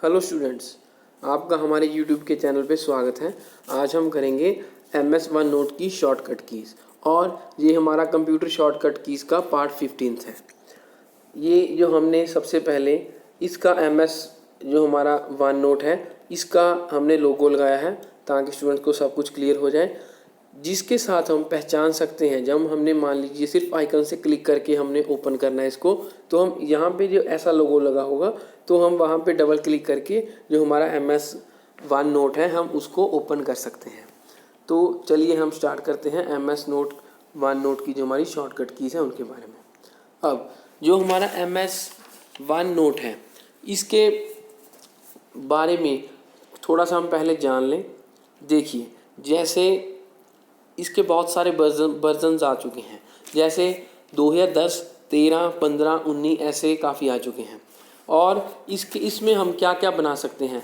Hello students, आपका हमारे YouTube के चैनल पे स्वागत है। आज हम करेंगे MS वन नोट की शॉर्टकट कीज़ और ये हमारा कंप्यूटर शॉर्टकट कीज़ का पार्ट 15 है। ये जो हमने सबसे पहले इसका MS जो हमारा वन नोट है इसका हमने लोगो लगाया है ताकि स्टूडेंट को सब कुछ क्लियर हो जाए, जिसके साथ हम पहचान सकते हैं। जब हमने मान लीजिए सिर्फ आइकन से क्लिक करके हमने ओपन करना है इसको, तो हम यहाँ पे जो ऐसा लोगो लगा होगा तो हम वहाँ पे डबल क्लिक करके जो हमारा MS वन नोट है हम उसको ओपन कर सकते हैं। तो चलिए हम स्टार्ट करते हैं MS नोट वन नोट की जो हमारी शॉर्टकट कीज़ है उनके बारे में। अब जो हमारा MS वन नोट है इसके बारे में थोड़ा सा हम पहले जान लें। देखिए, जैसे इसके बहुत सारे वर्जन्स आ चुके हैं, जैसे 2010, 13, 15, 19 ऐसे काफ़ी आ चुके हैं। और इसमें हम क्या क्या बना सकते हैं,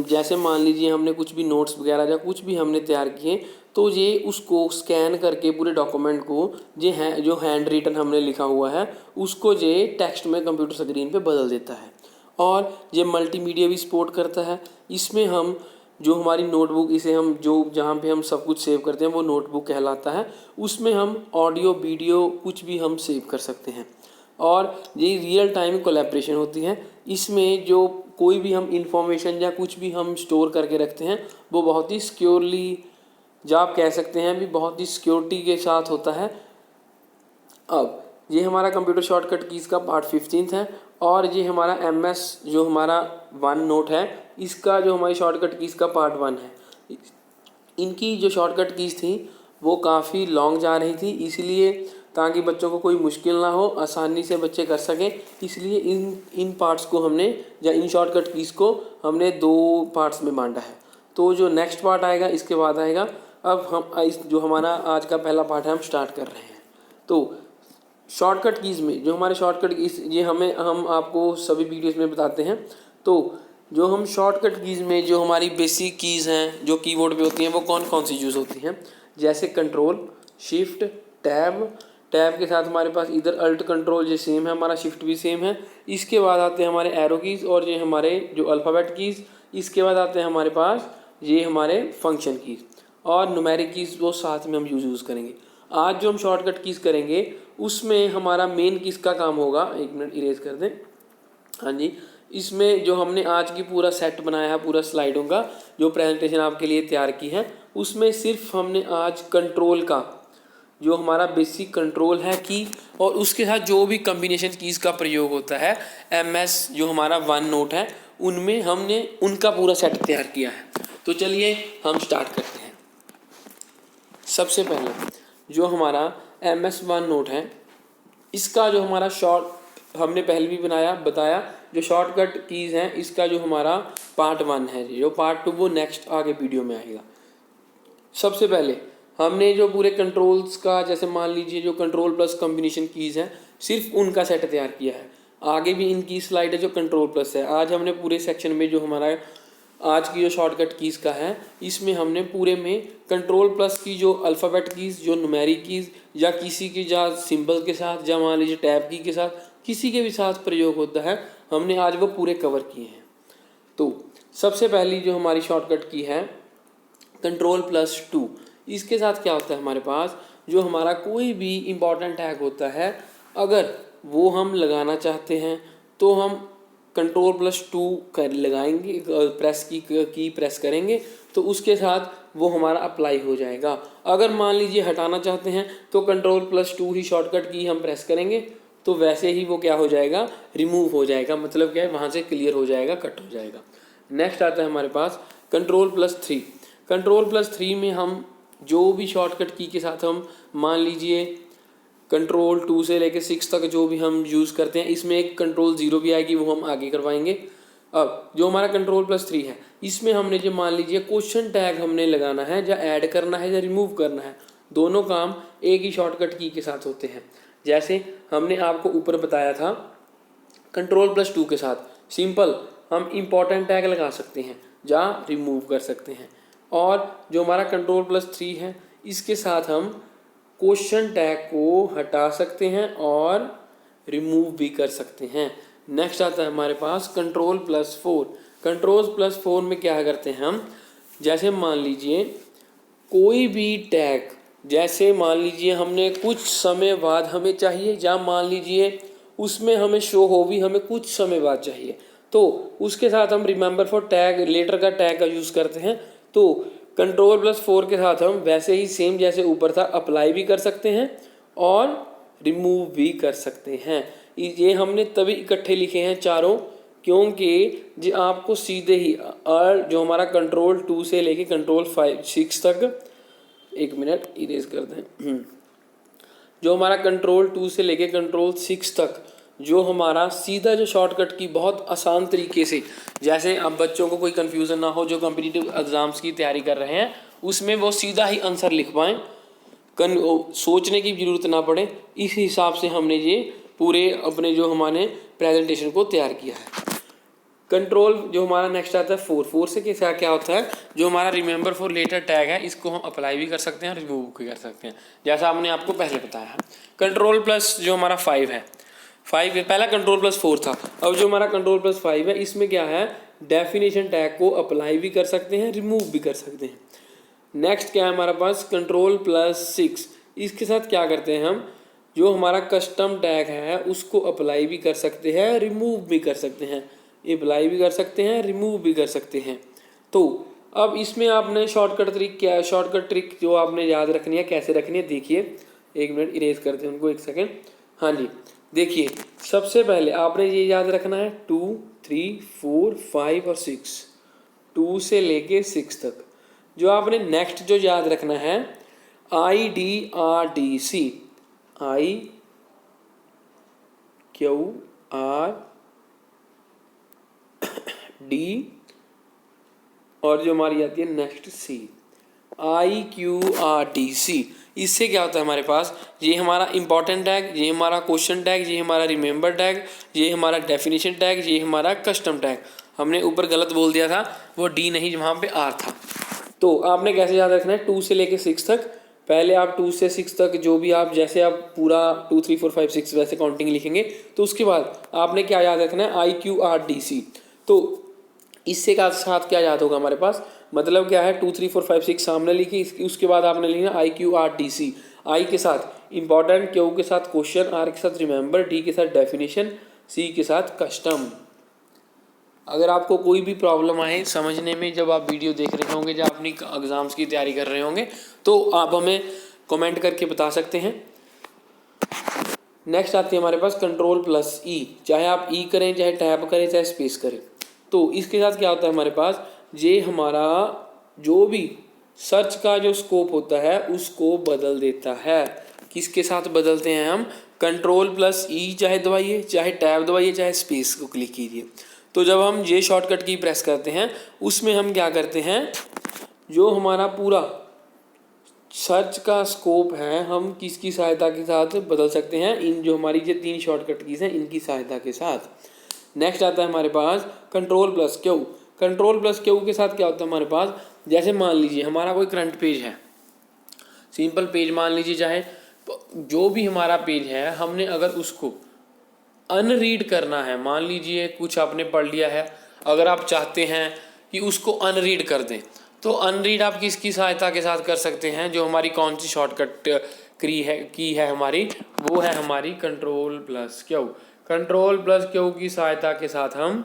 जैसे मान लीजिए हमने कुछ भी नोट्स वगैरह या कुछ भी हमने तैयार किए, तो ये उसको स्कैन करके पूरे डॉक्यूमेंट को जो हैंड रिटन हमने लिखा हुआ है उसको ये टेक्स्ट में कंप्यूटर स्क्रीन पे बदल देता है। और ये मल्टीमीडिया भी सपोर्ट करता है। इसमें हम जो हमारी नोटबुक, इसे हम जो जहाँ पे हम सब कुछ सेव करते हैं वो नोटबुक कहलाता है। उसमें हम ऑडियो वीडियो कुछ भी हम सेव कर सकते हैं। और ये रियल टाइम कोलैबोरेशन होती है। इसमें जो कोई भी हम इंफॉर्मेशन या कुछ भी हम स्टोर करके रखते हैं वो बहुत ही सिक्योरली, जो आप कह सकते हैं भी बहुत ही सिक्योरिटी के साथ होता है। अब ये हमारा कंप्यूटर शॉर्टकट कीज़ का पार्ट 15 है और ये हमारा MS जो हमारा वन नोट है इसका जो हमारी शॉर्टकट कीज़ का पार्ट 1 है। इनकी जो शॉर्टकट कीज़ थी वो काफ़ी लॉन्ग जा रही थी, इसलिए ताकि बच्चों को कोई मुश्किल ना हो, आसानी से बच्चे कर सकें, इसलिए इन पार्ट्स को हमने या इन शॉर्टकट कीज़ को हमने 2 पार्ट्स में बांटा है। तो जो नेक्स्ट पार्ट आएगा इसके बाद आएगा। अब हम जो हमारा आज का पहला पार्ट है हम स्टार्ट कर रहे हैं। तो शॉर्टकट कीज़ में जो हमारे शॉर्टकट कीज़ ये हम आपको सभी वीडियोस में बताते हैं। तो जो हम शॉर्टकट कीज़ में जो हमारी बेसिक कीज़ हैं जो कीबोर्ड पे होती हैं वो कौन कौन सी यूज़ होती हैं, जैसे कंट्रोल, शिफ्ट, टैब के साथ हमारे पास इधर अल्ट कंट्रोल ये सेम है, हमारा शिफ्ट भी सेम है। इसके बाद आते हैं हमारे एरो कीज़ और ये हमारे जो अल्फ़ाबेट कीज़। इसके बाद आते हैं हमारे पास ये हमारे फंक्शन कीज़ और न्यूमेरिक कीज़, वो साथ में हम यूज़ करेंगे। आज जो हम शॉर्टकट कीज़ करेंगे उसमें हमारा मेन किसका काम होगा, एक मिनट इरेज कर दें। हाँ जी, इसमें जो हमने आज की पूरा सेट बनाया है पूरा स्लाइडों का जो प्रेजेंटेशन आपके लिए तैयार की है, उसमें सिर्फ हमने आज कंट्रोल का जो हमारा बेसिक कंट्रोल है की और उसके साथ जो भी कम्बिनेशन कीज़ का प्रयोग होता है MS जो हमारा वन नोट है उनमें हमने उनका पूरा सेट तैयार किया है। तो चलिए हम स्टार्ट करते हैं। सबसे पहले जो हमारा MS वन नोट है इसका जो हमारा हमने पहले भी बताया जो शॉर्टकट कीज़ हैं इसका जो हमारा पार्ट 1 है, जो पार्ट 2 वो नेक्स्ट आगे वीडियो में आएगा। सबसे पहले हमने जो पूरे कंट्रोल्स का, जैसे मान लीजिए जो कंट्रोल प्लस कॉम्बिनेशन कीज़ हैं सिर्फ उनका सेट तैयार किया है। आगे भी इनकी स्लाइड है जो कंट्रोल प्लस है। आज हमने पूरे सेक्शन में जो हमारा आज की जो शॉर्टकट कीज़ का है इसमें हमने पूरे में कंट्रोल प्लस की जो अल्फ़ाबेट कीज़, जो न्यूमेरिक कीज़ या किसी की या सिंबल के साथ या मान लीजिए टैब की के साथ किसी के भी साथ प्रयोग होता है, हमने आज वो पूरे कवर किए हैं। तो सबसे पहली जो हमारी शॉर्टकट की है कंट्रोल प्लस 2। इसके साथ क्या होता है, हमारे पास जो हमारा कोई भी इम्पॉर्टेंट टैग होता है अगर वो हम लगाना चाहते हैं तो हम कंट्रोल प्लस 2 कर लगाएंगे, प्रेस की प्रेस करेंगे तो उसके साथ वो हमारा अप्लाई हो जाएगा। अगर मान लीजिए हटाना चाहते हैं तो कंट्रोल प्लस 2 ही शॉर्टकट की हम प्रेस करेंगे तो वैसे ही वो क्या हो जाएगा, रिमूव हो जाएगा। मतलब क्या है, वहाँ से क्लियर हो जाएगा, कट हो जाएगा। नेक्स्ट आता है हमारे पास कंट्रोल प्लस 3। कंट्रोल प्लस 3 में हम जो भी शॉर्टकट की के साथ हम मान लीजिए कंट्रोल 2 से लेकर 6 तक जो भी हम यूज़ करते हैं, इसमें एक कंट्रोल 0 भी आएगी, वो हम आगे करवाएंगे। अब जो हमारा कंट्रोल प्लस 3 है इसमें हमने जो मान लीजिए क्वेश्चन टैग हमने लगाना है या ऐड करना है या रिमूव करना है, दोनों काम एक ही शॉर्टकट की के साथ होते हैं। जैसे हमने आपको ऊपर बताया था कंट्रोल प्लस 2 के साथ सिंपल हम इम्पॉर्टेंट टैग लगा सकते हैं या रिमूव कर सकते हैं। और जो हमारा कंट्रोल प्लस 3 है इसके साथ हम क्वेश्चन टैग को हटा सकते हैं और रिमूव भी कर सकते हैं। नेक्स्ट आता है हमारे पास Ctrl+4। Ctrl+4 में क्या करते हैं हम, जैसे मान लीजिए कोई भी टैग, जैसे मान लीजिए हमने कुछ समय बाद हमें चाहिए, या मान लीजिए उसमें हमें शो हो भी हमें कुछ समय बाद चाहिए, तो उसके साथ हम रिमेंबर फॉर टैग लेटर का टैग का यूज़ करते हैं। तो Ctrl+4 के साथ हम वैसे ही सेम जैसे ऊपर था अप्लाई भी कर सकते हैं और रिमूव भी कर सकते हैं। ये हमने तभी इकट्ठे लिखे हैं चारों, क्योंकि जो आपको सीधे ही और जो हमारा Ctrl+2 से लेके Ctrl+6 तक, एक मिनट इरेज कर दें, जो हमारा Ctrl+2 से लेके Ctrl+6 तक जो हमारा सीधा जो शॉर्टकट की बहुत आसान तरीके से, जैसे अब बच्चों को कोई कन्फ्यूज़न ना हो जो कॉम्पिटिटिव एग्ज़ाम्स की तैयारी कर रहे हैं, उसमें वो सीधा ही आंसर लिख पाएँ, सोचने की ज़रूरत ना पड़े, इस हिसाब से हमने ये पूरे अपने जो हमारे प्रेजेंटेशन को तैयार किया है। कंट्रोल जो हमारा नेक्स्ट आता है 4 से क्या होता है, जो हमारा रिमेंबर फॉर लेटर टैग है इसको हम अप्लाई भी कर सकते हैं, रिमूव भी कर सकते हैं, जैसा हमने आपको पहले बताया है। Ctrl+ जो हमारा 5 है, पहला Ctrl+4 था, अब जो हमारा Ctrl+5 है इसमें क्या है, डेफिनेशन टैग को अप्लाई भी कर सकते हैं, रिमूव भी कर सकते हैं। नेक्स्ट क्या है हमारे पास Ctrl+6, इसके साथ क्या करते हैं हम, जो हमारा कस्टम टैग है उसको अप्लाई भी कर सकते हैं, रिमूव भी कर सकते हैं, अप्लाई भी कर सकते हैं, रिमूव भी कर सकते हैं। तो अब इसमें आपने शॉर्टकट ट्रिक जो आपने याद रखनी है, कैसे रखनी है, देखिए, एक मिनट इरेज करते हैं उनको, एक सेकेंड। हाँ जी, देखिए सबसे पहले आपने ये याद रखना है 2, 3, 4, 5 और 6, 2 से लेके 6 तक। जो आपने नेक्स्ट जो याद रखना है IDRDC, IQRD और जो हमारी आती है नेक्स्ट C, IQRDC। इससे क्या होता है हमारे पास, ये हमारा इंपॉर्टेंट टैग, ये हमारा क्वेश्चन टैग, ये हमारा रिमेंबर टैग, ये हमारा डेफिनेशन टैग, ये हमारा कस्टम टैग। हमने ऊपर गलत बोल दिया था, वो D नहीं वहाँ पे R था। तो आपने कैसे याद रखना है, 2 से लेके 6 तक, पहले आप 2 से 6 तक जो भी आप जैसे आप पूरा 2, 3, 4, 5, 6 वैसे काउंटिंग लिखेंगे, तो उसके बाद आपने क्या याद रखना है IQRDC। तो इससे का साथ क्या याद होगा हमारे पास, मतलब क्या है 2, 3, 4, 5, 6 सामने लिखी, उसके बाद आपने लिखना IQRDC, I के साथ इंपॉर्टेंट, Q के साथ क्वेश्चन, R के साथ रिमेंबर, D के साथ डेफिनेशन, C के साथ कस्टम। अगर आपको कोई भी प्रॉब्लम आए समझने में, जब आप वीडियो देख रहे होंगे, जब अपनी एग्ज़ाम्स की तैयारी कर रहे होंगे, तो आप हमें कमेंट करके बता सकते हैं। नेक्स्ट आती है हमारे पास Ctrl+E, चाहे आप E करें, चाहे टैब करें, चाहे स्पेस करें। तो इसके साथ क्या होता है हमारे पास, ये हमारा जो भी सर्च का जो स्कोप होता है उसको बदल देता है। किसके साथ बदलते हैं हम, Ctrl+E चाहे दबाइए, चाहे टैब दबाइए, चाहे स्पेस को क्लिक कीजिए। तो जब हम ये शॉर्टकट की प्रेस करते हैं, उसमें हम क्या करते हैं, जो हमारा पूरा सर्च का स्कोप है हम किसकी सहायता के साथ बदल सकते हैं, इन जो हमारी ये 3 शॉर्टकट कीज़ हैं इनकी सहायता के साथ। नेक्स्ट आता है हमारे पास Ctrl+Q। Ctrl+Q के साथ क्या होता है हमारे पास, जैसे मान लीजिए हमारा कोई करंट पेज है, सिंपल पेज मान लीजिए, चाहे जो भी हमारा पेज है, हमने अगर उसको अनरीड करना है, मान लीजिए कुछ आपने पढ़ लिया है, अगर आप चाहते हैं कि उसको अनरीड कर दें, तो अनरीड आप किसकी सहायता के साथ कर सकते हैं, जो हमारी कौन सी शॉर्टकट की है हमारी, वो है हमारी Ctrl+Q। Ctrl+Q की सहायता के साथ हम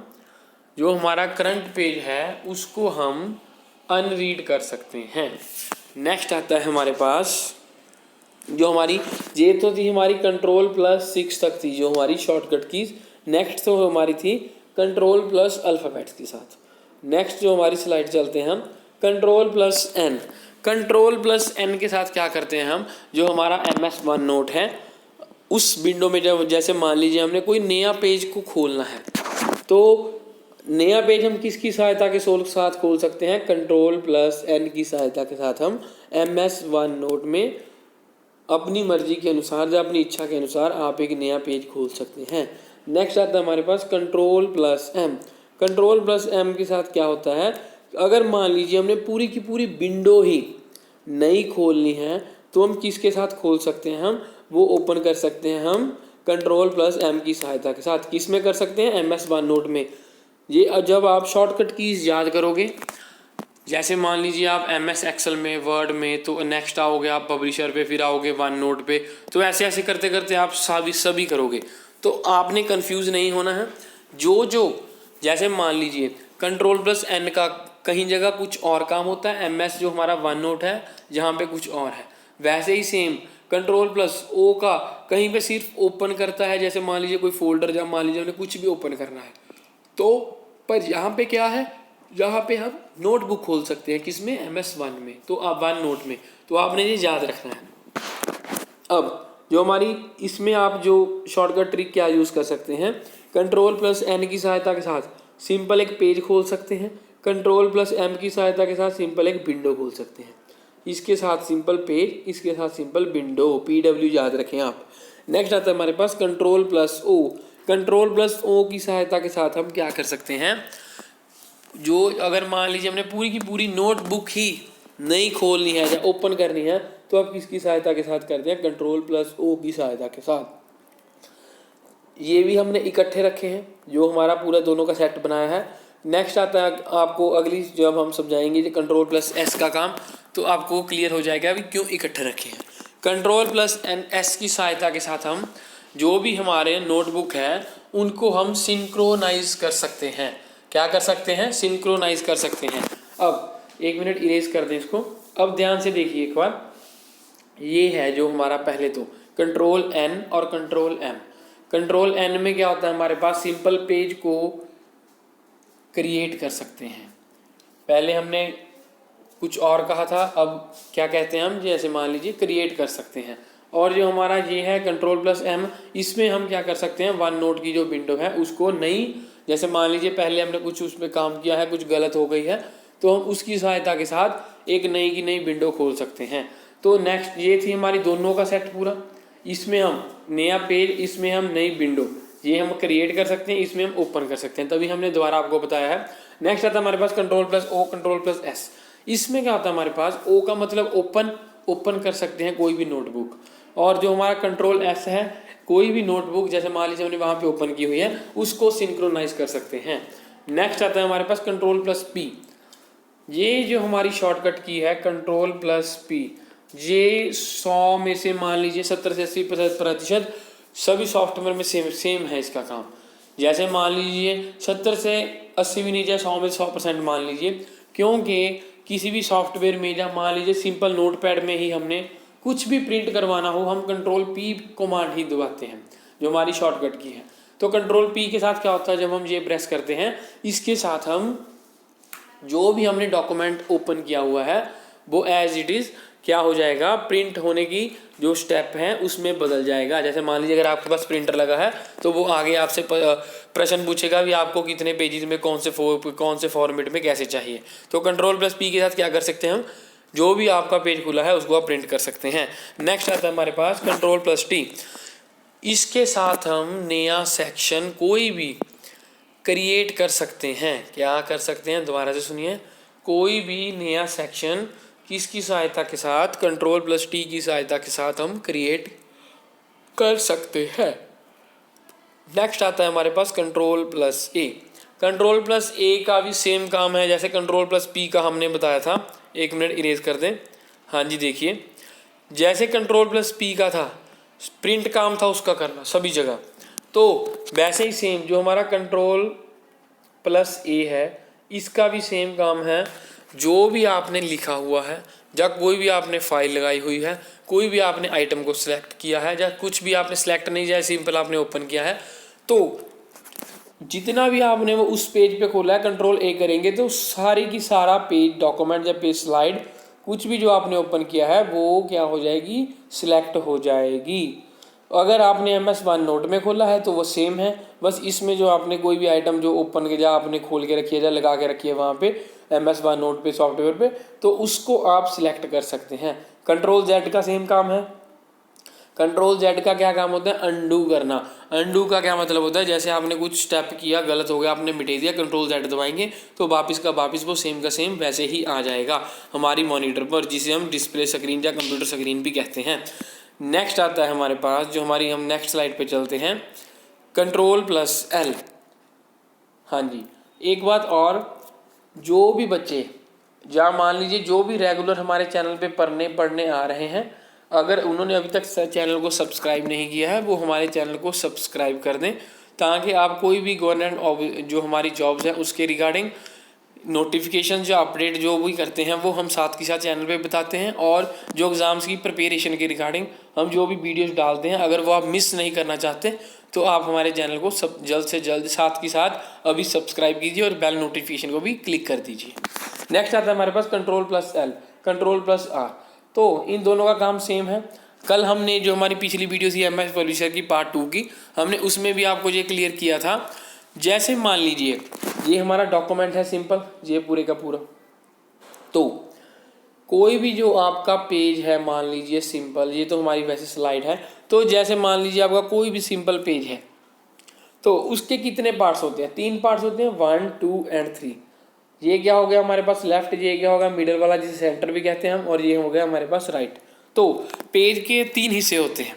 जो हमारा करंट पेज है उसको हम अनरीड कर सकते हैं। नेक्स्ट आता है हमारे पास जो हमारी ये तो थी हमारी Ctrl+6 तक थी जो हमारी शॉर्टकट कीज। नेक्स्ट तो हमारी थी Ctrl+अल्फ़ाबेट्स के साथ। नेक्स्ट जो हमारी स्लाइड चलते हैं हम Ctrl+N। Ctrl+N के साथ क्या करते हैं हम, जो हमारा MS1 नोट है उस विंडो में जब जैसे मान लीजिए हमने कोई नया पेज को खोलना है, तो नया पेज हम किसकी सहायता के साथ खोल सकते हैं, Ctrl+N की सहायता के साथ हम MS1 नोट में अपनी मर्जी के अनुसार या अपनी इच्छा के अनुसार आप एक नया पेज खोल सकते हैं। नेक्स्ट आता है हमारे पास Ctrl+M। Ctrl+M के साथ क्या होता है, अगर मान लीजिए हमने पूरी की पूरी विंडो ही नई खोलनी है तो हम किसके साथ खोल सकते हैं, हम वो ओपन कर सकते हैं हम कंट्रोल प्लस एम की सहायता के साथ। किस में कर सकते हैं? MS वन नोट में। ये जब आप शॉर्टकट कीज याद करोगे, जैसे मान लीजिए आप MS एक्सेल में, वर्ड में, तो नेक्स्ट आओगे आप पब्लिशर पे, फिर आओगे वन नोट पे, तो ऐसे ऐसे करते करते आप सभी करोगे, तो आपने कंफ्यूज नहीं होना है। जो जैसे मान लीजिए कंट्रोल प्लस N का कहीं जगह कुछ और काम होता है, MS जो हमारा वन नोट है जहाँ पे कुछ और है, वैसे ही सेम कंट्रोल प्लस O का कहीं पे सिर्फ ओपन करता है, जैसे मान लीजिए कोई फोल्डर, जब मान लीजिए उन्हें कुछ भी ओपन करना है तो, पर यहाँ पे क्या है, यहाँ पे हम नोटबुक खोल सकते हैं, किसमें? MS वन में, तो आप वन नोट में, तो आपने ये याद रखना है। अब जो हमारी इसमें आप जो शॉर्टकट ट्रिक क्या यूज़ कर सकते हैं, कंट्रोल प्लस N की सहायता के साथ सिंपल एक पेज खोल सकते हैं, कंट्रोल प्लस M की सहायता के साथ सिंपल एक विंडो खोल सकते हैं। इसके साथ सिंपल पेज, इसके साथ सिंपल विंडो, PW याद रखें आप। नेक्स्ट आता है हमारे पास control plus O। Control plus O की सहायता के साथ हम क्या कर सकते हैं, जो अगर मान लीजिए हमने पूरी की पूरी नोटबुक ही नहीं खोलनी है या ओपन करनी है, तो आप किसकी सहायता के साथ करते हैं? कंट्रोल प्लस O की सहायता के साथ। ये भी हमने इकट्ठे रखे हैं, जो हमारा पूरा दोनों का सेट बनाया है। नेक्स्ट आता है आपको अगली, जब हम समझाएंगे जो कंट्रोल प्लस S का काम, तो आपको क्लियर हो जाएगा अभी क्यों इकट्ठे रखे हैं। कंट्रोल प्लस S की सहायता के साथ हम जो भी हमारे नोटबुक है उनको हम सिंक्रोनाइज कर सकते हैं। क्या कर सकते हैं? सिंक्रोनाइज कर सकते हैं। अब एक मिनट इरेज कर दें इसको। अब ध्यान से देखिए एक बार, ये है जो हमारा पहले तो कंट्रोल N और कंट्रोल M। कंट्रोल N में क्या होता है, हमारे पास सिंपल पेज को क्रिएट कर सकते हैं। पहले हमने कुछ और कहा था, अब क्या कहते हैं हम, जैसे मान लीजिए क्रिएट कर सकते हैं। और जो हमारा ये है कंट्रोल प्लस M, इसमें हम क्या कर सकते हैं, वन नोट की जो विंडो है उसको नई, जैसे मान लीजिए पहले हमने कुछ उसमें काम किया है, कुछ गलत हो गई है, तो हम उसकी सहायता के साथ एक नई की नई विंडो खोल सकते हैं। तो नेक्स्ट ये थी हमारी दोनों का सेट पूरा। इसमें हम नया पेज, इसमें हम नई विंडो, ये हम क्रिएट कर सकते हैं, इसमें हम ओपन कर सकते हैं, तभी हमने दोबारा आपको बताया है। नेक्स्ट आता है हमारे पास control plus O, control plus S। इसमें क्या होता है हमारे पास, O का मतलब ओपन कर सकते हैं कोई भी नोटबुक, और जो हमारा कंट्रोल S है, कोई भी नोटबुक जैसे मान लीजिए हमने वहाँ पे ओपन की हुई है उसको सिंक्रोनाइज कर सकते हैं। नेक्स्ट आता है हमारे पास कंट्रोल प्लस P। ये जो हमारी शॉर्टकट की है कंट्रोल प्लस P, ये 100 में से मान लीजिए 70 से 80% सभी सॉफ्टवेयर में सेम है इसका काम। जैसे मान लीजिए 70 से 80 भी नहीं जाए, 100 में 100% मान लीजिए, क्योंकि किसी भी सॉफ्टवेयर में या मान लीजिए सिंपल नोटपैड में ही हमने कुछ भी प्रिंट करवाना हो, हम कंट्रोल P कमांड ही दबाते हैं जो हमारी शॉर्टकट की है। तो कंट्रोल P के साथ क्या होता है, जब हम ये प्रेस करते हैं, इसके साथ हम जो भी हमने डॉक्यूमेंट ओपन किया हुआ है वो एज इट इज़ क्या हो जाएगा, प्रिंट होने की जो स्टेप है उसमें बदल जाएगा। जैसे मान लीजिए अगर आपके पास प्रिंटर लगा है तो वो आगे आपसे प्रश्न पूछेगा भी आपको कितने पेजेस में कौन से फॉर्मेट में कैसे चाहिए। तो कंट्रोल प्लस P के साथ क्या कर सकते हैं हम, जो भी आपका पेज खुला है उसको आप प्रिंट कर सकते हैं। नेक्स्ट आता है हमारे पास कंट्रोल प्लस T। इसके साथ हम नया सेक्शन कोई भी क्रिएट कर सकते हैं। क्या कर सकते हैं, दोबारा से सुनिए, कोई भी नया सेक्शन किसकी सहायता के साथ, कंट्रोल प्लस T की सहायता के साथ हम क्रिएट कर सकते हैं। नेक्स्ट आता है हमारे पास control plus A। Control plus A का भी सेम काम है जैसे कंट्रोल प्लस P का हमने बताया था। एक मिनट इरेज कर दें। हाँ जी, देखिए जैसे कंट्रोल प्लस P का था, प्रिंट काम था उसका करना सभी जगह, तो वैसे ही सेम जो हमारा कंट्रोल प्लस A है, इसका भी सेम काम है। जो भी आपने लिखा हुआ है या कोई भी आपने फाइल लगाई हुई है, कोई भी आपने आइटम को सिलेक्ट किया है या कुछ भी आपने सिलेक्ट नहीं किया है, सिंपल आपने ओपन किया है, तो जितना भी आपने वो उस पेज पे खोला है कंट्रोल A करेंगे तो सारी की सारा पेज, डॉक्यूमेंट या पेज स्लाइड, कुछ भी जो आपने ओपन किया है वो क्या हो जाएगी, सिलेक्ट हो जाएगी। अगर आपने MS वन नोट में खोला है तो वो सेम है, बस इसमें जो आपने कोई भी आइटम जो ओपन के, या आपने खोल के रखी है या लगा के रखी है वहाँ पे MS वन नोट पे सॉफ्टवेयर पे, तो उसको आप सिलेक्ट कर सकते हैं। कंट्रोल Z का सेम काम है। कंट्रोल Z का क्या काम होता है, अंडू करना। अंडू का क्या मतलब होता है, जैसे आपने कुछ स्टेप किया, गलत हो गया, आपने मिटा दिया, कंट्रोल Z दबाएंगे तो वापस का वापस वो सेम का सेम वैसे ही आ जाएगा हमारी मॉनिटर पर, जिसे हम डिस्प्ले स्क्रीन या कंप्यूटर स्क्रीन भी कहते हैं। नेक्स्ट आता है हमारे पास जो हमारी, हम नेक्स्ट स्लाइड पे चलते हैं, Ctrl+L। हाँ जी, एक बात और, जो भी बच्चे, या मान लीजिए जो भी रेगुलर हमारे चैनल पे पढ़ने आ रहे हैं, अगर उन्होंने अभी तक चैनल को सब्सक्राइब नहीं किया है, वो हमारे चैनल को सब्सक्राइब कर दें, ताकि आप कोई भी गवर्नमेंट जो हमारी जॉब्स हैं उसके रिगार्डिंग नोटिफिकेशन जो अपडेट जो भी करते हैं वो हम साथ के साथ चैनल पे बताते हैं, और जो एग्ज़ाम्स की प्रिपरेशन के रिगार्डिंग हम जो भी वीडियोस डालते हैं, अगर वो आप मिस नहीं करना चाहते तो आप हमारे चैनल को सब जल्द से जल्द साथ के साथ अभी सब्सक्राइब कीजिए और बेल नोटिफिकेशन को भी क्लिक कर दीजिए। नेक्स्ट आता है हमारे पास Ctrl+L, Ctrl+R। तो इन दोनों का काम सेम है। कल हमने जो हमारी पिछली वीडियो थी MS पब्लिशर की पार्ट 2 की, हमने उसमें भी आपको ये क्लियर किया था। जैसे मान लीजिए ये हमारा डॉक्यूमेंट है सिंपल, ये पूरे का पूरा, तो कोई भी जो आपका पेज है, मान लीजिए सिंपल, ये तो हमारी वैसे स्लाइड है, तो जैसे मान लीजिए आपका कोई भी सिंपल पेज है, तो उसके कितने पार्ट्स होते हैं? 3 पार्ट्स होते हैं, 1, 2 एंड 3। ये क्या हो गया हमारे पास लेफ्ट, ये क्या होगा मिडिल वाला जिसे सेंटर भी कहते हैं हम, और ये हो गया हमारे पास राइट। तो पेज के 3 हिस्से होते हैं।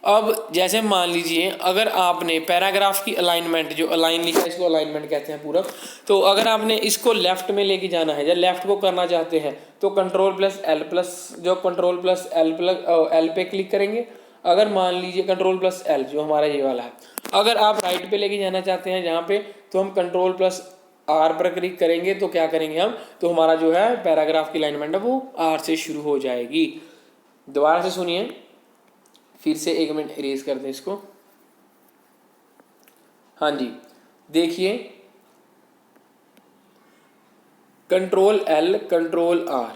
अब जैसे मान लीजिए अगर आपने पैराग्राफ की अलाइनमेंट, जो अलाइन लिखा है इसको अलाइनमेंट कहते हैं पूरा, तो अगर आपने इसको लेफ्ट में लेके जाना है या लेफ्ट को करना चाहते हैं तो Ctrl+L पे क्लिक करेंगे। अगर मान लीजिए Ctrl+L जो हमारा ये वाला है, अगर आप राइट पे लेके जाना चाहते हैं जहाँ पे, तो हम Ctrl+R पर क्लिक करेंगे, तो क्या करेंगे हम, तो हमारा जो है पैराग्राफ की अलाइनमेंट है वो R से शुरू हो जाएगी। दोबारा से सुनिए, फिर से 1 मिनट इरेज कर दें इसको। हाँ जी, देखिए Ctrl+L, Ctrl+R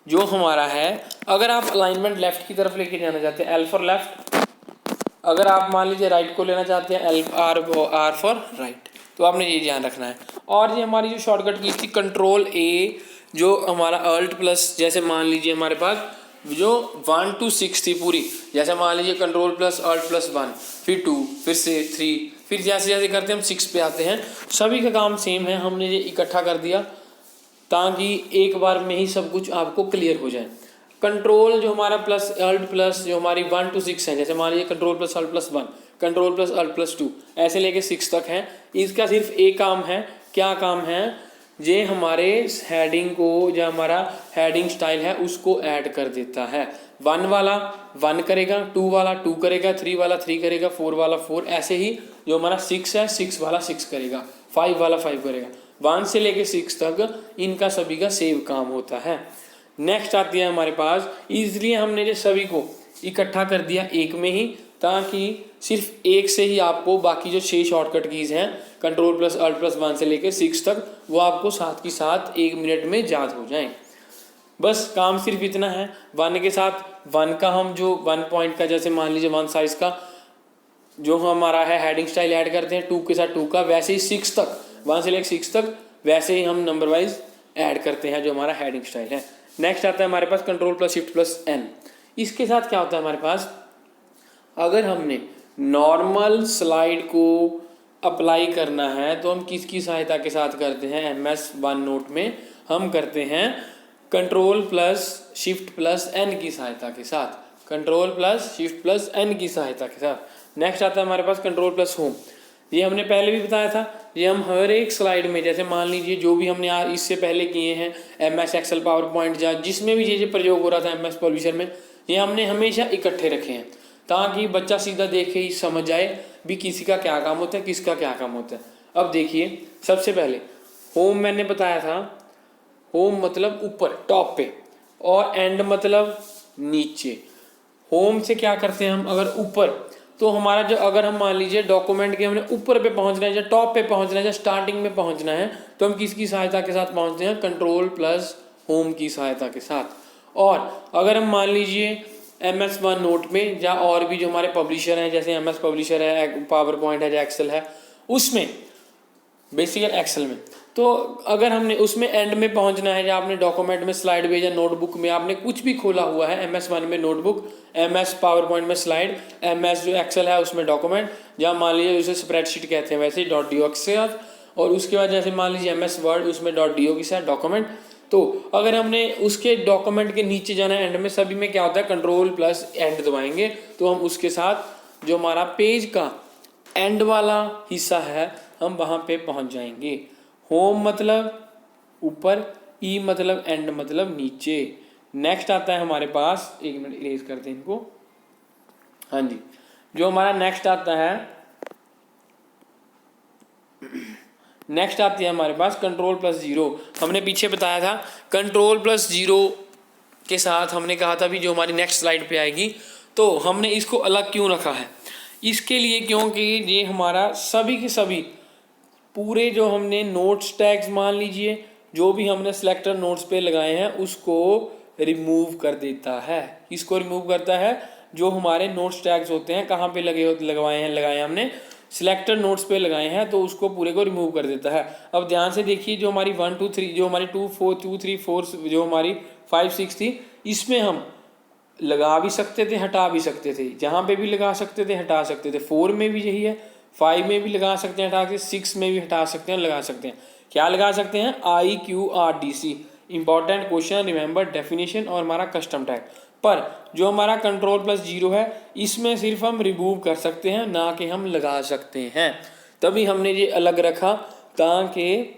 जो हमारा है, अगर आप अलाइनमेंट लेफ्ट की तरफ लेके जाना चाहते हैं L फॉर लेफ्ट, अगर आप मान लीजिए राइट को लेना चाहते हैं R फॉर राइट, तो आपने ये ध्यान रखना है। और ये हमारी जो शॉर्टकट की थी Ctrl+A, जो हमारा Alt+, जैसे मान लीजिए हमारे पास जो 1 to 6 थी पूरी, जैसे मान लीजिए Ctrl+Alt+1, फिर 2, फिर से 3, फिर जैसे जैसे करते हैं हम 6 पे आते हैं। सभी का काम सेम है, हमने ये इकट्ठा कर दिया ताकि एक बार में ही सब कुछ आपको क्लियर हो जाए। कंट्रोल जो हमारा Alt+ जो हमारी 1 to 6 है, जैसे मान लीजिए Ctrl+Alt+1, Ctrl+Alt+2 ऐसे लेके 6 तक है। इसका सिर्फ एक काम है, क्या काम है, ये हमारे हेडिंग को, जो हमारा हेडिंग स्टाइल है उसको ऐड कर देता है। 1 वाला 1 करेगा, 2 वाला 2 करेगा, 3 वाला 3 करेगा, 4 वाला 4, ऐसे ही जो हमारा 6 है 6 वाला 6 करेगा, 5 वाला 5 करेगा। 1 से लेके 6 तक इनका सभी का सेम काम होता है। नेक्स्ट आती है हमारे पास, इसलिए हमने ये सभी को इकट्ठा कर दिया एक में ही, ताकि सिर्फ एक से ही आपको बाकी जो 6 शॉर्टकट कीज़ हैं Ctrl+Alt+1 से लेकर 6 तक, वो आपको साथ की साथ 1 मिनट में याद हो जाएं। बस काम सिर्फ इतना है। 1 के साथ 1 का हम जो 1 पॉइंट का, जैसे मान लीजिए 1 साइज का जो हमारा है हेडिंग स्टाइल ऐड करते हैं, 2 के साथ 2 का, वैसे ही 6 तक, 1 से लेकर 6 तक वैसे ही हम नंबर वाइज ऐड करते हैं जो हमारा हेडिंग स्टाइल है। नेक्स्ट आता है हमारे पास Ctrl+Shift+N। इसके साथ क्या होता है हमारे पास, अगर हमने नॉर्मल स्लाइड को अप्लाई करना है तो हम किसकी सहायता के साथ करते हैं, MS OneNote में हम करते हैं Ctrl+Shift+N की सहायता के साथ, Ctrl+Shift+N की सहायता के साथ। नेक्स्ट आता है हमारे पास Ctrl+Home। ये हमने पहले भी बताया था, ये हम हर एक स्लाइड में, जैसे मान लीजिए जो भी हमने इससे पहले किए हैं MS Excel PowerPoint या जिसमें भी ये प्रयोग हो रहा था MS पब्लिशर में, ये हमने हमेशा इकट्ठे रखे हैं ताकि बच्चा सीधा देखे ही समझ जाए भी किसी का क्या काम होता है, किसका क्या काम होता है। अब देखिए, सबसे पहले होम मैंने बताया था, होम मतलब ऊपर टॉप पे, और एंड मतलब नीचे। होम से क्या करते हैं हम, अगर ऊपर, तो हमारा जो, अगर हम मान लीजिए डॉक्यूमेंट के हमने ऊपर पे पहुंचना है या टॉप पे पहुंचना है या स्टार्टिंग में पहुंचना है, तो हम किसकी सहायता के साथ पहुंचते हैं, Ctrl+Home की सहायता के साथ। और अगर हम मान लीजिए MS OneNote में या और भी जो हमारे पब्लिशर हैं, जैसे MS पब्लिशर है, PowerPoint है, या एक्सेल है, उसमें बेसिकली एक्सेल में, तो अगर हमने उसमें एंड में पहुंचना है, या आपने डॉक्यूमेंट में स्लाइड में या नोटबुक में आपने कुछ भी खोला हुआ है, MS One में नोटबुक, MS PowerPoint में स्लाइड, MS जो एक्सेल है उसमें डॉक्यूमेंट, या मान लीजिए उसे स्प्रेडशीट कहते हैं वैसे ही .doc के साथ, और उसके बाद जैसे मान लीजिए MS Word उसमें .do के साथ डॉक्यूमेंट, तो अगर हमने उसके डॉक्यूमेंट के नीचे जाना है एंड में, सभी में क्या होता है कंट्रोल प्लस एंड दबाएंगे तो हम उसके साथ जो हमारा पेज का एंड वाला हिस्सा है हम वहाँ पे पहुँच जाएंगे। होम मतलब ऊपर, ई मतलब एंड मतलब नीचे। नेक्स्ट आता है हमारे पास, एक मिनट इरेज करते हैं इनको, हाँ जी, जो हमारा नेक्स्ट आता है, नेक्स्ट आती है हमारे पास कंट्रोल प्लस जीरो। हमने पीछे बताया था कंट्रोल प्लस जीरो के साथ हमने कहा था भी जो हमारी नेक्स्ट स्लाइड पे आएगी, तो हमने इसको अलग क्यों रखा है, इसके लिए क्योंकि ये हमारा सभी के सभी पूरे जो हमने नोट्स टैग्स मान लीजिए जो भी हमने सिलेक्टर नोट्स पे लगाए हैं उसको रिमूव कर देता है। इसको रिमूव करता है जो हमारे नोट्स टैग्स होते हैं, कहाँ पे लगाए हमने सिलेक्टर नोट्स पे लगाए हैं, तो उसको पूरे को रिमूव कर देता है। अब ध्यान से देखिए जो हमारी 1 2 3 जो हमारी 2 4 2 3 4 जो हमारी 5 6 थी, इसमें हम लगा भी सकते थे हटा भी सकते थे, जहाँ पे भी लगा सकते थे हटा सकते थे। 4 में भी यही है, 5 में भी लगा सकते हैं हटा के, 6 में भी हटा सकते हैं लगा सकते हैं। क्या लगा सकते हैं, IQRDC, important question, remember definition और हमारा कस्टम टैग। पर जो हमारा कंट्रोल प्लस जीरो है इसमें सिर्फ हम रिमूव कर सकते हैं, ना कि हम लगा सकते हैं। तभी हमने ये अलग रखा ताकि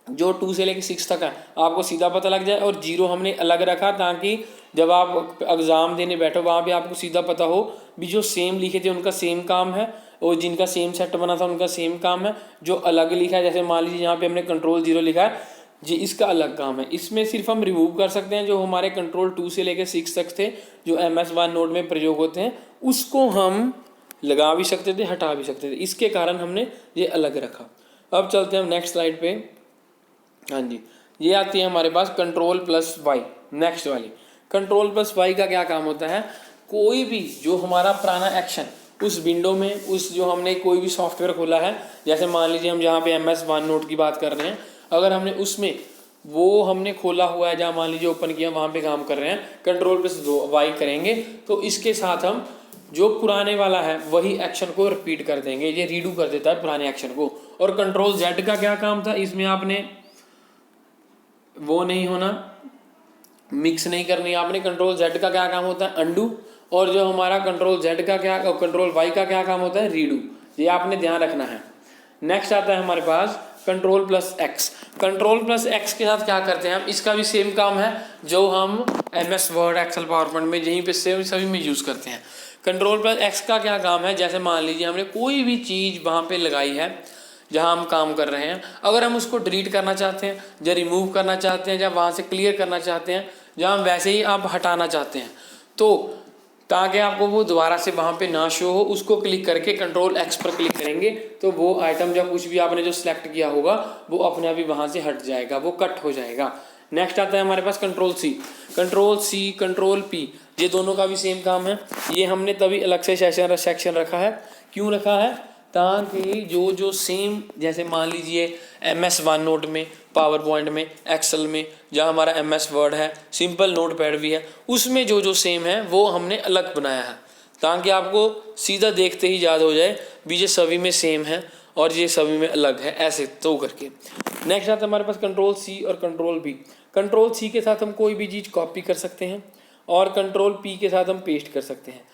जो 2 से लेकर 6 तक है आपको सीधा पता लग जाए, और जीरो हमने अलग रखा ताकि जब आप एग्ज़ाम देने बैठो वहाँ पे आपको सीधा पता हो भी जो सेम लिखे थे उनका सेम काम है और जिनका सेम सेट बना था उनका सेम काम है। जो अलग लिखा है, जैसे मान लीजिए यहाँ पे हमने कंट्रोल जीरो लिखा है जी, इसका अलग काम है। इसमें सिर्फ हम रिमूव कर सकते हैं जो हमारे कंट्रोल 2 से लेकर 6 तक थे जो MS1 नोट में प्रयोग होते हैं, उसको हम लगा भी सकते थे हटा भी सकते थे, इसके कारण हमने ये अलग रखा। अब चलते हैं हम नेक्स्ट स्लाइड पे। हाँ जी, ये आती है हमारे पास कंट्रोल प्लस वाई, नेक्स्ट वाली। कंट्रोल प्लस वाई का क्या काम होता है, कोई भी जो हमारा पुराना एक्शन उस विंडो में, उस जो हमने कोई भी सॉफ्टवेयर खोला है, जैसे मान लीजिए हम जहाँ पे MS1 नोट की बात कर रहे हैं, अगर हमने उसमें वो हमने खोला हुआ है जहाँ मान लीजिए ओपन किया वहाँ पे काम कर रहे हैं, कंट्रोल प्लस वाई करेंगे तो इसके साथ हम जो पुराने वाला है वही एक्शन को रिपीट कर देंगे, ये रीडू कर देता है पुराने एक्शन को। और कंट्रोल जेड का क्या काम था, इसमें आपने वो नहीं होना, मिक्स नहीं करनी आपने। कंट्रोल जेड का क्या काम होता है, अंडू, और जो हमारा कंट्रोल जेड का क्या, कंट्रोल वाई का क्या काम होता है, रीडू, ये आपने ध्यान रखना है। नेक्स्ट आता है हमारे पास control plus X. Control plus X के साथ क्या करते हैं हम, इसका भी सेम काम है जो हम MS वर्ड एक्सेल पावरपॉइंट में यहीं पे सेम सभी में यूज़ करते हैं। कंट्रोल प्लस एक्स का क्या काम है, जैसे मान लीजिए हमने कोई भी चीज़ वहाँ पे लगाई है जहाँ हम काम कर रहे हैं, अगर हम उसको डिलीट करना चाहते हैं या रिमूव करना चाहते हैं या वहाँ से क्लियर करना चाहते हैं, जहाँ वैसे ही आप हटाना चाहते हैं, तो ताकि आपको वो दोबारा से वहाँ पे ना शो हो, उसको क्लिक करके कंट्रोल एक्स पर क्लिक करेंगे तो वो आइटम या कुछ भी आपने जो सिलेक्ट किया होगा वो अपने आप ही वहाँ से हट जाएगा, वो कट हो जाएगा। नेक्स्ट आता है हमारे पास control C. Control C, control P, ये दोनों का भी सेम काम है। ये हमने तभी अलग से सेक्शन रखा है, क्यों रखा है, ताकि जो सेम, जैसे मान लीजिए MS1 नोट में, पावर पॉइंट में, एक्सेल में, जहाँ हमारा MS वर्ड है, सिंपल नोट पैड भी है, उसमें जो सेम है वो हमने अलग बनाया है ताकि आपको सीधा देखते ही याद हो जाए भी ये सभी में सेम है और ये सभी में अलग है, ऐसे तो करके। नेक्स्ट आता है हमारे पास कंट्रोल सी और कंट्रोल बी। कंट्रोल सी के साथ हम कोई भी चीज़ कॉपी कर सकते हैं और कंट्रोल पी के साथ हम पेस्ट कर सकते हैं।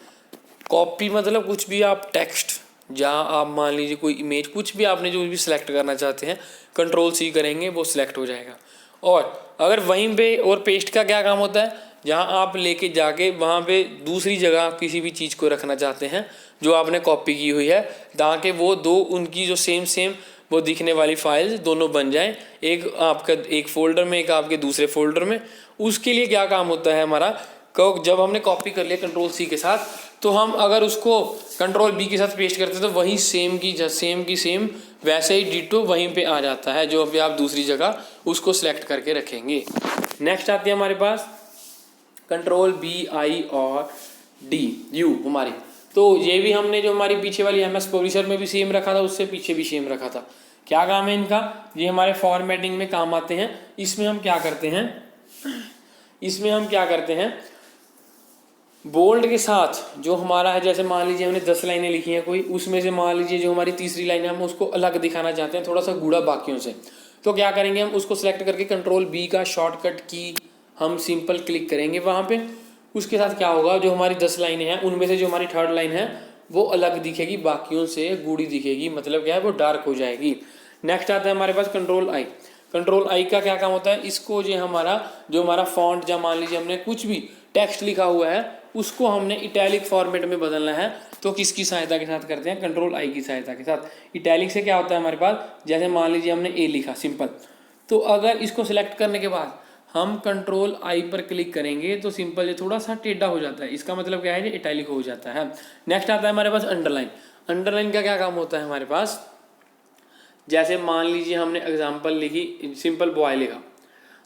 कॉपी मतलब कुछ भी आप टेक्स्ट, जहाँ आप मान लीजिए कोई इमेज, कुछ भी आपने जो भी सिलेक्ट करना चाहते हैं कंट्रोल सी करेंगे वो सिलेक्ट हो जाएगा। और अगर वहीं पे, और पेस्ट का क्या काम होता है, जहाँ आप लेके जाके वहाँ पे दूसरी जगह किसी भी चीज़ को रखना चाहते हैं जो आपने कॉपी की हुई है, ताकि वो दो उनकी जो सेम वो दिखने वाली फाइल्स दोनों बन जाएं, एक आपका एक फ़ोल्डर में, एक आपके दूसरे फोल्डर में। उसके लिए क्या काम होता है हमारा, जब हमने कॉपी कर लिया कंट्रोल सी के साथ, तो हम अगर उसको कंट्रोल बी के साथ पेस्ट करते हैं तो वही सेम की सेम वैसे ही डिटो वहीं पे आ जाता है जो अभी आप दूसरी जगह उसको सिलेक्ट करके रखेंगे। नेक्स्ट आती है हमारे पास कंट्रोल बी, आई और डी, यू हमारी। तो ये भी हमने जो हमारी पीछे वाली MS पब्लिशर में भी सेम रखा था, उससे पीछे भी सेम रखा था। क्या काम है इनका, ये हमारे फॉर्मेटिंग में काम आते हैं। इसमें हम क्या करते हैं, बोल्ड के साथ जो हमारा है, जैसे मान लीजिए हमने 10 लाइनें लिखी हैं कोई, उसमें से मान लीजिए जो हमारी तीसरी लाइन है हम उसको अलग दिखाना चाहते हैं, थोड़ा सा गूढ़ा बाकियों से, तो क्या करेंगे, हम उसको सिलेक्ट करके कंट्रोल बी का शॉर्टकट की हम सिंपल क्लिक करेंगे वहाँ पे। उसके साथ क्या होगा, जो हमारी 10 लाइनें हैं उनमें से जो हमारी थर्ड लाइन है वो अलग दिखेगी, बाकियों से गूढ़ी दिखेगी, मतलब क्या है वो डार्क हो जाएगी। नेक्स्ट आता है हमारे पास कंट्रोल आई। कंट्रोल आई का क्या काम होता है, इसको जो हमारा फॉन्ट, या मान लीजिए हमने कुछ भी टेक्स्ट लिखा हुआ है उसको हमने इटैलिक फॉर्मेट में बदलना है, तो किसकी सहायता के साथ करते हैं, कंट्रोल आई की सहायता के साथ। इटैलिक से क्या होता है हमारे पास, जैसे मान लीजिए हमने ए लिखा सिंपल, तो अगर इसको सिलेक्ट करने के बाद हम कंट्रोल आई पर क्लिक करेंगे तो सिंपल ये थोड़ा सा टेढ़ा हो जाता है, इसका मतलब क्या है, ये इटैलिक हो जाता है। नेक्स्ट आता है हमारे पास अंडरलाइन। अंडरलाइन का क्या काम होता है हमारे पास, जैसे मान लीजिए हमने एग्जाम्पल लिखी, सिंपल बॉय लिखा,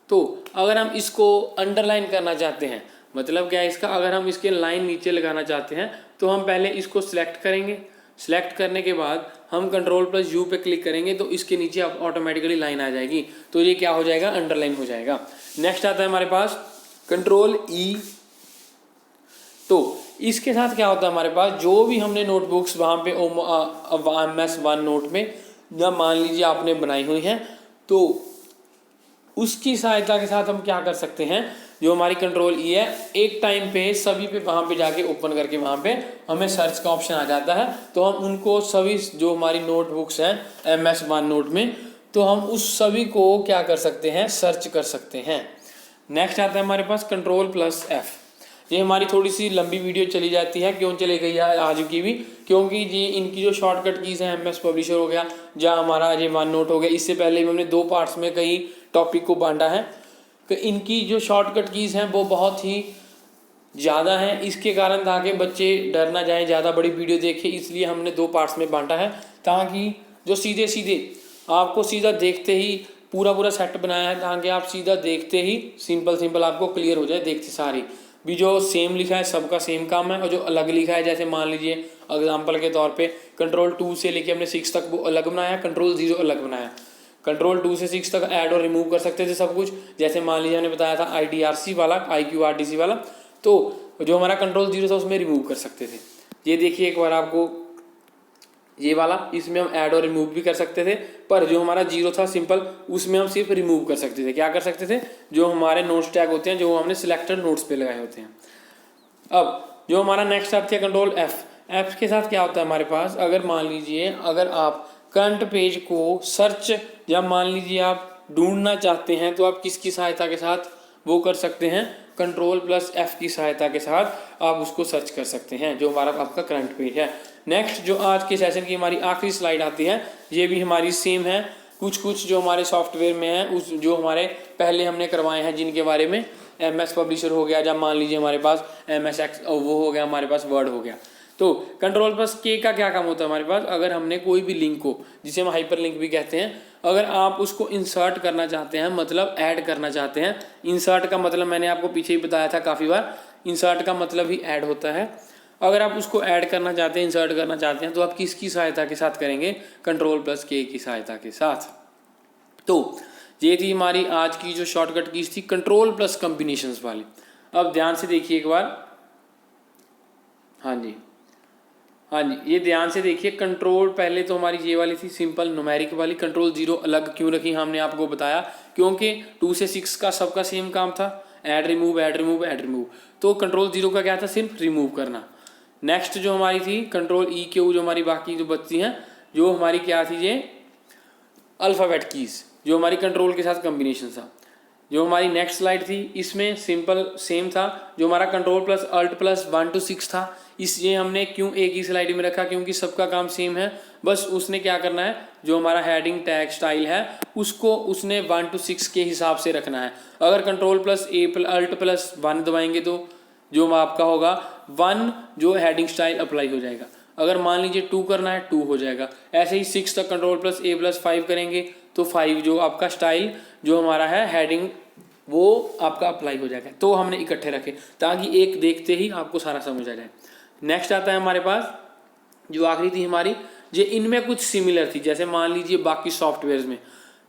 तो अगर हम इसको अंडरलाइन करना चाहते हैं, मतलब क्या है इसका, अगर हम इसके लाइन नीचे लगाना चाहते हैं तो हम पहले इसको सिलेक्ट करेंगे। सिलेक्ट करने के बाद हम कंट्रोल प्लस यू पे क्लिक करेंगे तो इसके नीचे अब ऑटोमेटिकली लाइन आ जाएगी, तो ये क्या हो जाएगा, अंडरलाइन हो जाएगा। नेक्स्ट आता है हमारे पास कंट्रोल ई। तो इसके साथ क्या होता है हमारे पास, जो भी हमने नोटबुक्स वहाँ पे MS1 नोट में या मान लीजिए आपने बनाई हुई हैं, तो उसकी सहायता के साथ हम क्या कर सकते हैं, जो हमारी कंट्रोल ई है, एक टाइम पे सभी पे वहाँ पे जाके ओपन करके वहाँ पे हमें सर्च का ऑप्शन आ जाता है, तो हम उनको सभी जो हमारी नोटबुक्स हैं MS1 नोट में, तो हम उस सभी को क्या कर सकते हैं, सर्च कर सकते हैं। नेक्स्ट आता है हमारे पास कंट्रोल प्लस एफ। ये हमारी थोड़ी सी लंबी वीडियो चली जाती है, क्यों चली गई है आज की भी, क्योंकि ये इनकी जो शॉर्टकट कीज़ हैं, MS पब्लिशर हो गया या हमारा ये वन नोट हो गया, इससे पहले भी हमने 2 पार्ट्स में कई टॉपिक को बांटा है, तो इनकी जो शॉर्टकट कीज़ हैं वो बहुत ही ज़्यादा हैं। इसके कारण ताकि बच्चे डर ना जाएँ, ज़्यादा बड़ी वीडियो देखें, इसलिए हमने 2 पार्ट्स में बांटा है, ताकि जो सीधे सीधे आपको सीधा देखते ही पूरा सेट बनाया है, ताकि आप सीधा देखते ही सिंपल आपको क्लियर हो जाए, देखते सारी भी जो सेम लिखा है सबका सेम काम है, और जो अलग लिखा है, जैसे मान लीजिए एग्जांपल के तौर पे कंट्रोल 2 से लेके हमने 6 तक वो अलग बनाया, कंट्रोल 0 अलग बनाया। कंट्रोल 2 से 6 तक ऐड और रिमूव कर सकते थे सब कुछ, जैसे मान लीजिए हमने बताया था IDRC वाला, IQRTC वाला, तो जो हमारा कंट्रोल 0 था उसमें रिमूव कर सकते थे। ये देखिए एक बार आपको ये वाला, इसमें हम ऐड और रिमूव भी कर सकते थे, पर जो हमारा 0 था सिंपल, उसमें हम सिर्फ रिमूव कर सकते थे। क्या कर सकते थे, जो हमारे नोट्स टैग होते हैं जो हमने सिलेक्टेड नोट्स पे लगाए होते हैं। अब जो हमारा नेक्स्ट आता है कंट्रोल एफ। एफ के साथ क्या होता है हमारे पास, अगर मान लीजिए अगर आप करंट पेज को सर्च या मान लीजिए आप ढूंढना चाहते हैं, तो आप किसकी सहायता के साथ वो कर सकते हैं, कंट्रोल प्लस एफ की सहायता के साथ आप उसको सर्च कर सकते हैं, जो हमारा आपका करंट पेज है। नेक्स्ट जो आज के सेशन की हमारी आखिरी स्लाइड आती है, ये भी हमारी सेम है, कुछ जो हमारे सॉफ्टवेयर में है, उस जो हमारे पहले हमने करवाए हैं जिनके बारे में, MS पब्लिशर हो गया, या मान लीजिए हमारे पास MS वो हो गया, हमारे पास वर्ड हो गया। तो कंट्रोल प्लस के का क्या काम होता है हमारे पास, अगर हमने कोई भी लिंक को, जिसे हम हाइपर लिंक भी कहते हैं, अगर आप उसको इंसर्ट करना चाहते हैं, मतलब ऐड करना चाहते हैं, इंसर्ट का मतलब मैंने आपको पीछे ही बताया था काफ़ी बार, इंसर्ट का मतलब ही ऐड होता है। अगर आप उसको ऐड करना चाहते हैं, इंसर्ट करना चाहते हैं, तो आप किसकी सहायता के साथ करेंगे, कंट्रोल प्लस के की सहायता के साथ। तो ये थी हमारी आज की जो शॉर्टकट कीज थी, कंट्रोल प्लस कॉम्बिनेशंस वाली। अब ध्यान से देखिए एक बार, हाँ जी, ये ध्यान से देखिए। कंट्रोल पहले तो हमारी ये वाली थी सिंपल न्यूमेरिक वाली, कंट्रोल 0 अलग क्यों रखी हमने आपको बताया, क्योंकि 2 से 6 का सबका सेम काम था, add remove add remove add remove, तो कंट्रोल 0 का क्या था, सिर्फ रिमूव करना। नेक्स्ट जो हमारी थी कंट्रोल ई क्यू, जो हमारी बाकी जो बचती हैं, जो हमारी क्या थी, ये अल्फ़ाबेट कीज़, जो हमारी कंट्रोल के साथ कॉम्बिनेशन था। जो हमारी नेक्स्ट स्लाइड थी इसमें सिंपल सेम था, जो हमारा control plus alt plus 1 to 6 था, इसलिए हमने क्यों एक ही स्लाइड में रखा, क्योंकि सबका काम सेम है, बस उसने क्या करना है, जो हमारा हेडिंग टैग स्टाइल है उसको उसने 1 to 6 के हिसाब से रखना है। अगर कंट्रोल प्लस अल्ट प्लस 1 दबाएंगे तो जो आपका होगा 1 जो हेडिंग स्टाइल अप्लाई हो जाएगा, अगर मान लीजिए 2 करना है 2 हो जाएगा, ऐसे ही 6 तक कंट्रोल प्लस प्लस 5 करेंगे तो 5 जो आपका स्टाइल जो हमारा है हेडिंग वो आपका अप्लाई हो जाएगा। तो हमने इकट्ठे रखे ताकि एक देखते ही आपको सारा समझ आ जाए। नेक्स्ट आता है हमारे पास जो आखिरी थी हमारी, ये इनमें कुछ सिमिलर थी, जैसे मान लीजिए बाकी सॉफ्टवेयर में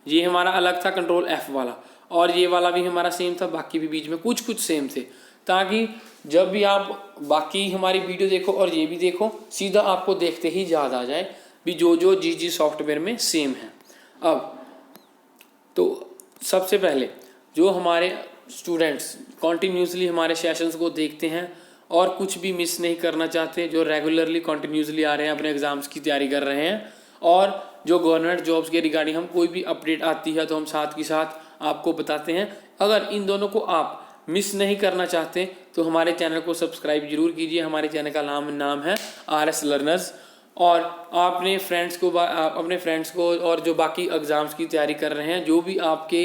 ये हमारा अलग था कंट्रोल एफ वाला, और ये वाला भी हमारा सेम था, बाकी भी बीच में कुछ सेम थे, ताकि जब भी आप बाकी हमारी वीडियो देखो और ये भी देखो, सीधा आपको देखते ही याद आ जाए भी जो जी सॉफ्टवेयर में सेम है। अब सबसे पहले जो हमारे स्टूडेंट्स कॉन्टीन्यूसली हमारे सेशंस को देखते हैं और कुछ भी मिस नहीं करना चाहते, जो रेगुलरली कॉन्टीन्यूसली आ रहे हैं, अपने एग्ज़ाम्स की तैयारी कर रहे हैं, और जो गवर्नमेंट जॉब्स के रिगार्डिंग हम कोई भी अपडेट आती है तो हम साथ के साथ आपको बताते हैं, अगर इन दोनों को आप मिस नहीं करना चाहते तो हमारे चैनल को सब्सक्राइब जरूर कीजिए। हमारे चैनल का नाम है RS लर्नर्स। और अपने फ्रेंड्स को और जो बाकी एग्ज़ाम्स की तैयारी कर रहे हैं, जो भी आपके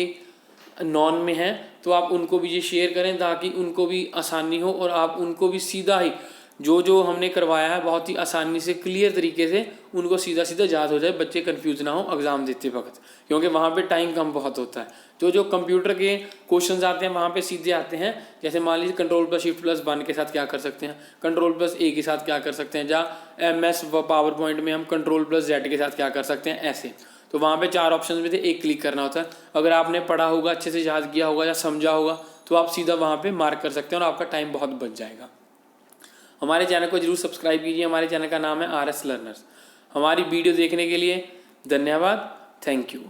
नॉन में हैं, तो आप उनको भी ये शेयर करें ताकि उनको भी आसानी हो और आप उनको भी सीधा ही जो हमने करवाया है बहुत ही आसानी से क्लियर तरीके से उनको सीधा याद हो जाए, बच्चे कंफ्यूज ना हो एग्ज़ाम देते वक्त, क्योंकि वहाँ पे टाइम कम बहुत होता है। जो कंप्यूटर के क्वेश्चंस आते हैं वहाँ पे सीधे आते हैं। जैसे मान लीजिए Ctrl+Shift+1 के साथ क्या कर सकते हैं, Ctrl+A के साथ क्या कर सकते हैं, जहाँ MS पावर पॉइंट में हम Ctrl+Z के साथ क्या कर सकते हैं, ऐसे। तो वहाँ पे 4 ऑप्शन में थे, एक क्लिक करना होता है। अगर आपने पढ़ा होगा, अच्छे से याद किया होगा या समझा होगा तो आप सीधा वहाँ पे मार्क कर सकते हैं और आपका टाइम बहुत बच जाएगा। हमारे चैनल को जरूर सब्सक्राइब कीजिए। हमारे चैनल का नाम है RS लर्नर्स। हमारी वीडियो देखने के लिए धन्यवाद। Thank you.